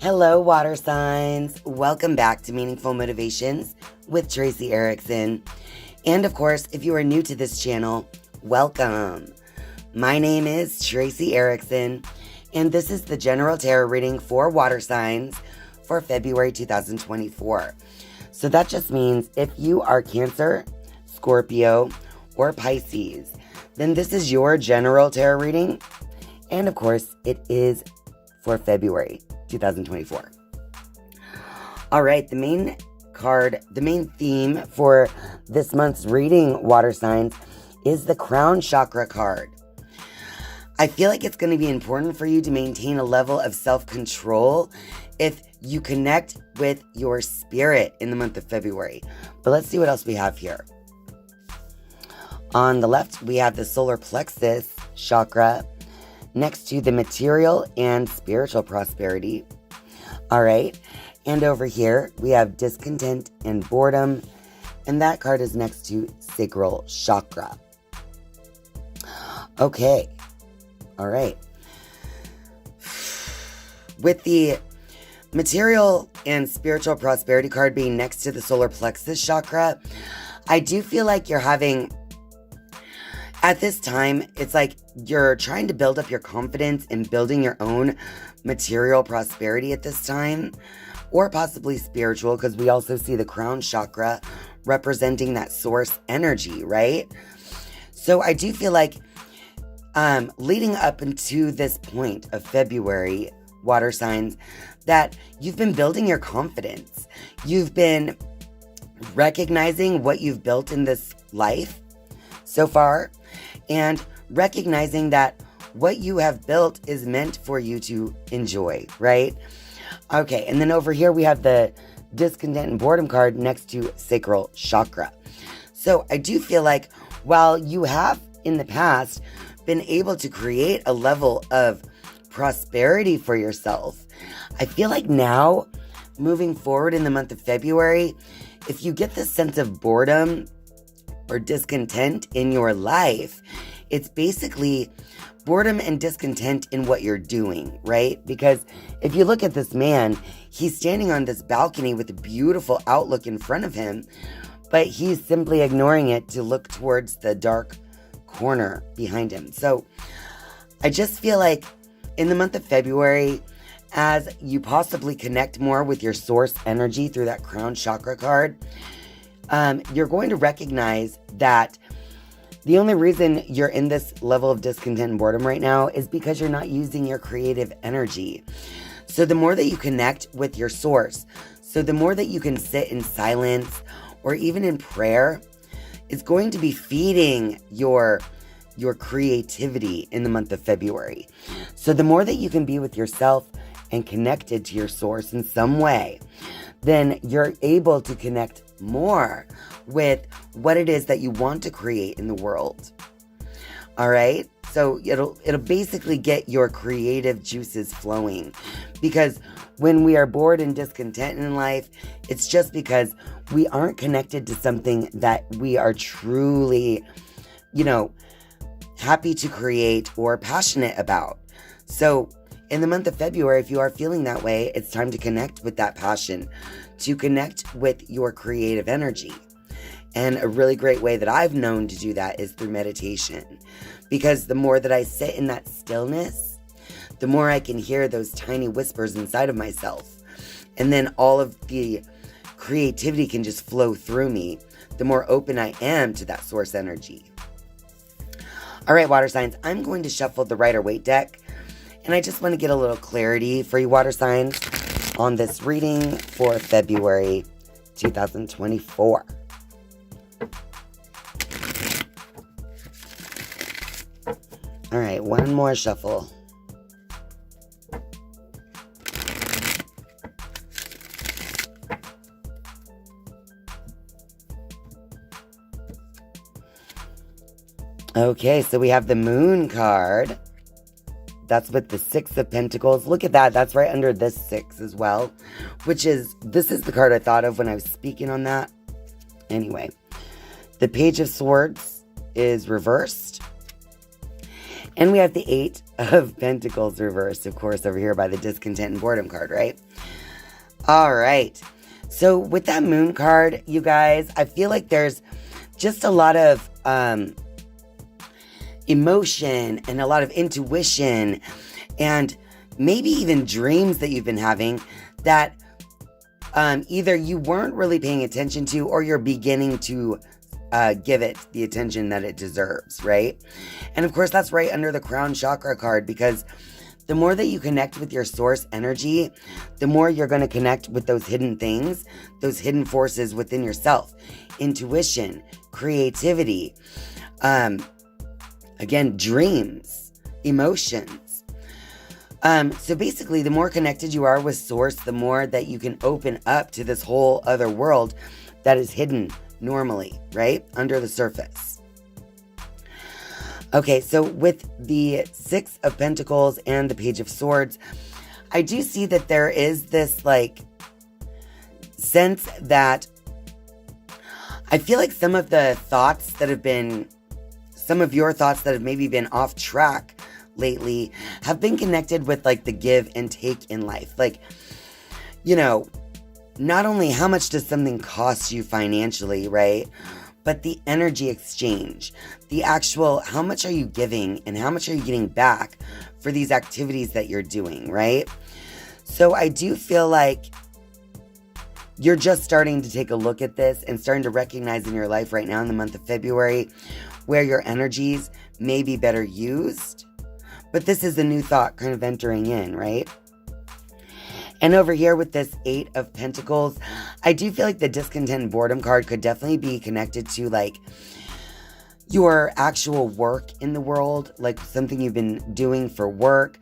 Hello, water signs. Welcome back to Meaningful Motivations with Tracy Erickson. And of course, if you are new to this channel, welcome. My name is Tracy Erickson, and this is the general tarot reading for water signs for February 2024. So that just means if you are Cancer, Scorpio, or Pisces, then this is your general tarot reading. And of course, it is for February 2024. All right, the main theme for this month's reading, water signs, is the crown chakra card. I feel like it's going to be important for you to maintain a level of self-control if you connect with your spirit in the month of February. But let's see what else we have here. On the left, we have the solar plexus chakra, next to the material and spiritual prosperity. All right. And over here, we have discontent and boredom. And that card is next to sacral chakra. Okay. All right. With the material and spiritual prosperity card being next to the solar plexus chakra, I do feel like you're having... At this time, it's like you're trying to build up your confidence in building your own material prosperity at this time, or possibly spiritual, because we also see the crown chakra representing that source energy, right? So I do feel like leading up into this point of February, water signs, that you've been building your confidence. You've been recognizing what you've built in this life so far, and recognizing that what you have built is meant for you to enjoy, right? Okay, and then over here we have the discontent and boredom card next to sacral chakra. So I do feel like while you have in the past been able to create a level of prosperity for yourself, I feel like now, moving forward in the month of February, if you get this sense of boredom or discontent in your life, it's basically boredom and discontent in what you're doing, right? Because if you look at this man, he's standing on this balcony with a beautiful outlook in front of him, but he's simply ignoring it to look towards the dark corner behind him. So I just feel like in the month of February, as you possibly connect more with your source energy through that crown chakra card, you're going to recognize that the only reason you're in this level of discontent and boredom right now is because you're not using your creative energy. So the more that you connect with your source, so the more that you can sit in silence or even in prayer, it's going to be feeding your creativity in the month of February. So the more that you can be with yourself and connected to your source in some way, then you're able to connect more with what it is that you want to create in the world. All right? So it'll basically get your creative juices flowing, because when we are bored and discontent in life, it's just because we aren't connected to something that we are truly, happy to create or passionate about. So in the month of February, if you are feeling that way, it's time to connect with that passion, to connect with your creative energy. And a really great way that I've known to do that is through meditation. Because the more that I sit in that stillness, the more I can hear those tiny whispers inside of myself. And then all of the creativity can just flow through me, the more open I am to that source energy. All right, water signs, I'm going to shuffle the Rider-Waite deck. And I just want to get a little clarity for you water signs on this reading for February 2024. All right, one more shuffle. Okay, so we have the Moon card. That's with the Six of Pentacles. Look at that. That's right under this six as well, this is the card I thought of when I was speaking on that. Anyway, the Page of Swords is reversed. And we have the 8 of Pentacles reversed, of course, over here by the discontent and boredom card, right? All right. So with that moon card, you guys, I feel like there's just a lot of emotion and a lot of intuition and maybe even dreams that you've been having that either you weren't really paying attention to or you're beginning to give it the attention that it deserves, right? And of course, that's right under the crown chakra card, because the more that you connect with your source energy, the more you're going to connect with those hidden things, those hidden forces within yourself, intuition, creativity, again, dreams, emotions. So basically, the more connected you are with source, the more that you can open up to this whole other world that is hidden normally, right? Under the surface. Okay, so with the 6 of Pentacles and the Page of Swords, I do see that there is this like sense that I feel like some of your thoughts that have maybe been off track lately have been connected with like the give and take in life. Like, you know, not only how much does something cost you financially, right? But the energy exchange, the actual, how much are you giving and how much are you getting back for these activities that you're doing, right? So I do feel like you're just starting to take a look at this and starting to recognize in your life right now in the month of February where your energies may be better used. But this is a new thought kind of entering in, right? And over here with this 8 of Pentacles, I do feel like the discontent and boredom card could definitely be connected to like your actual work in the world, like something you've been doing for work.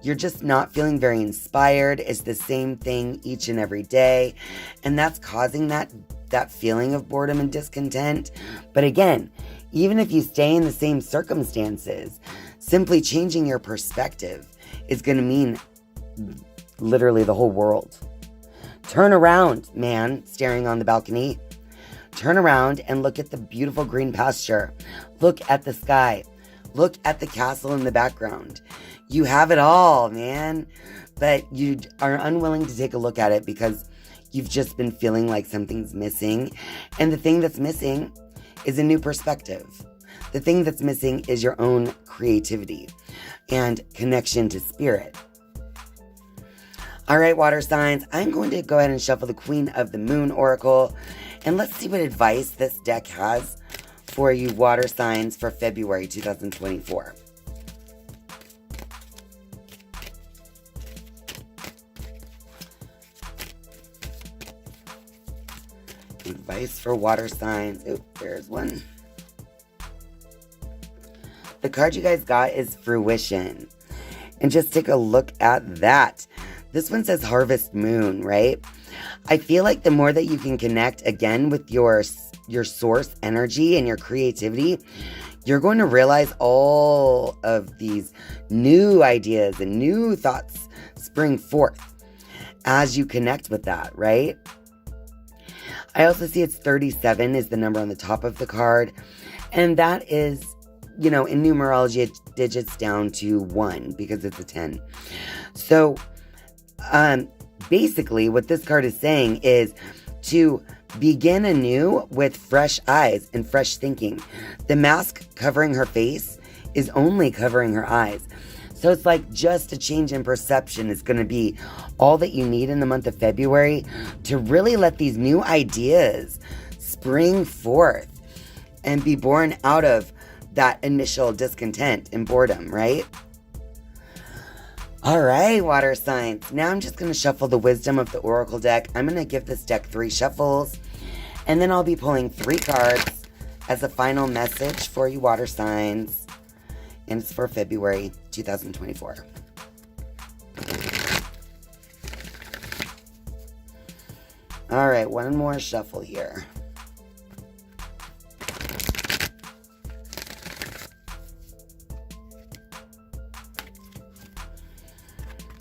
You're just not feeling very inspired. It's the same thing each and every day. And that's causing that feeling of boredom and discontent. But again, even if you stay in the same circumstances, simply changing your perspective is going to mean literally the whole world. Turn around, man, staring on the balcony. Turn around and look at the beautiful green pasture. Look at the sky. Look at the castle in the background. You have it all, man. But you are unwilling to take a look at it because you've just been feeling like something's missing. And the thing that's missing is a new perspective. The thing that's missing is your own creativity and connection to spirit. All right, water signs, I'm going to go ahead and shuffle the Queen of the Moon Oracle, and let's see what advice this deck has for you water signs for February 2024. Advice for water signs. Oh, there's one. The card you guys got is Fruition. And just take a look at that. This one says Harvest Moon, right? I feel like the more that you can connect again with your source energy and your creativity, you're going to realize all of these new ideas and new thoughts spring forth as you connect with that, right? I also see it's 37 is the number on the top of the card. And that is, you know, in numerology, it digits down to 1 because it's a 10. So, basically what this card is saying is to begin anew with fresh eyes and fresh thinking. The mask covering her face is only covering her eyes. So it's like just a change in perception is going to be all that you need in the month of February to really let these new ideas spring forth and be born out of that initial discontent and boredom, right? All right, water signs. Now I'm just going to shuffle the wisdom of the Oracle deck. I'm going to give this deck 3 shuffles, and then I'll be pulling 3 cards as a final message for you water signs. And it's for February 2024. All right, one more shuffle here.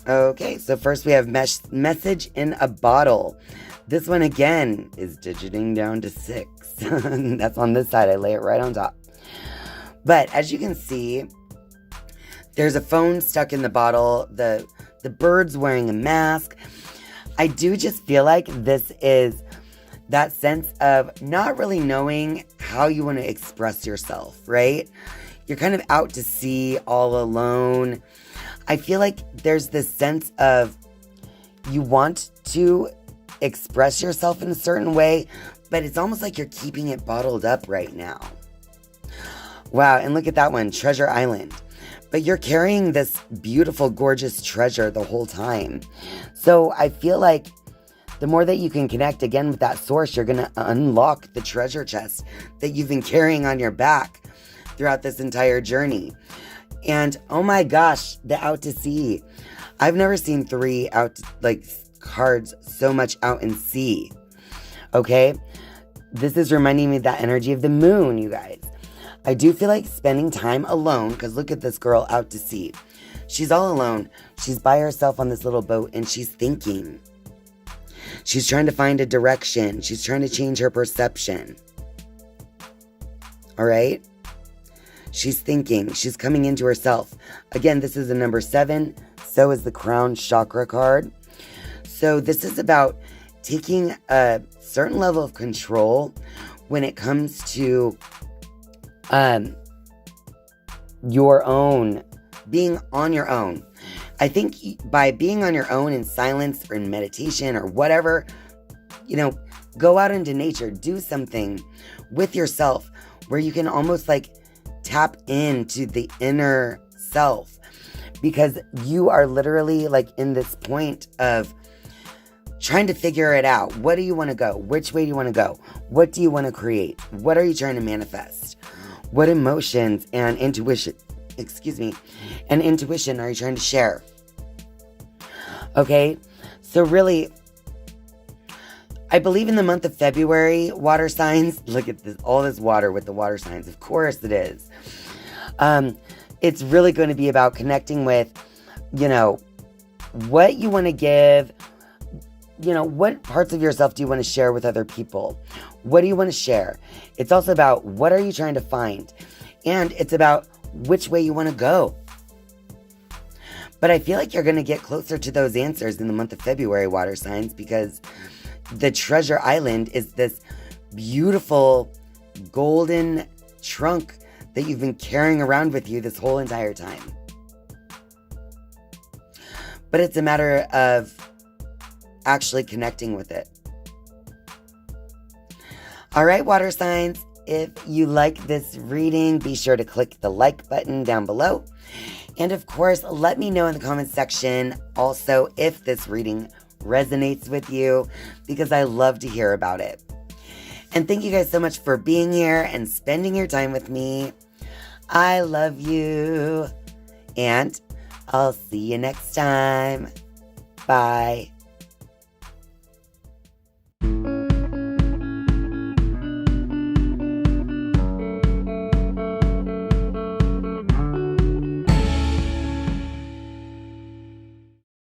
Okay, so first we have message in a bottle. This one again is digiting down to 6. That's on this side. I lay it right on top. But as you can see, There's a phone stuck in the bottle. The bird's wearing a mask. I do just feel like this is that sense of not really knowing how you want to express yourself, right? You're kind of out to sea all alone. I feel like there's this sense of you want to express yourself in a certain way, but it's almost like you're keeping it bottled up right now. Wow, and look at that one, Treasure Island. But you're carrying this beautiful, gorgeous treasure the whole time. So I feel like the more that you can connect again with that source, you're going to unlock the treasure chest that you've been carrying on your back throughout this entire journey. And oh my gosh, the out to sea. I've never seen 3 out, like, cards so much out in sea. Okay? This is reminding me of that energy of the moon, you guys. I do feel like spending time alone, because look at this girl out to sea. She's all alone. She's by herself on this little boat, and she's thinking. She's trying to find a direction. She's trying to change her perception. All right? She's thinking. She's coming into herself. Again, this is a number 7. So is the crown chakra card. So this is about taking a certain level of control when it comes to your own, being on your own. I think by being on your own in silence or in meditation or whatever, go out into nature, do something with yourself where you can almost like tap into the inner self, because you are literally like in this point of trying to figure it out. What do you want to go? Which way do you want to go? What do you want to create? What are you trying to manifest? What emotions and intuition are you trying to share? Okay, so really, I believe in the month of February, water signs. Look at this, all this water with the water signs. Of course it is. It's really going to be about connecting with, what you want to give. What parts of yourself do you want to share with other people? What do you want to share? It's also about what are you trying to find? And it's about which way you want to go. But I feel like you're going to get closer to those answers in the month of February, water signs, because the Treasure Island is this beautiful golden trunk that you've been carrying around with you this whole entire time. But it's a matter of actually connecting with it. All right, water signs, if you like this reading, be sure to click the like button down below. And of course, let me know in the comments section also if this reading resonates with you, because I love to hear about it. And thank you guys so much for being here and spending your time with me. I love you. And I'll see you next time. Bye.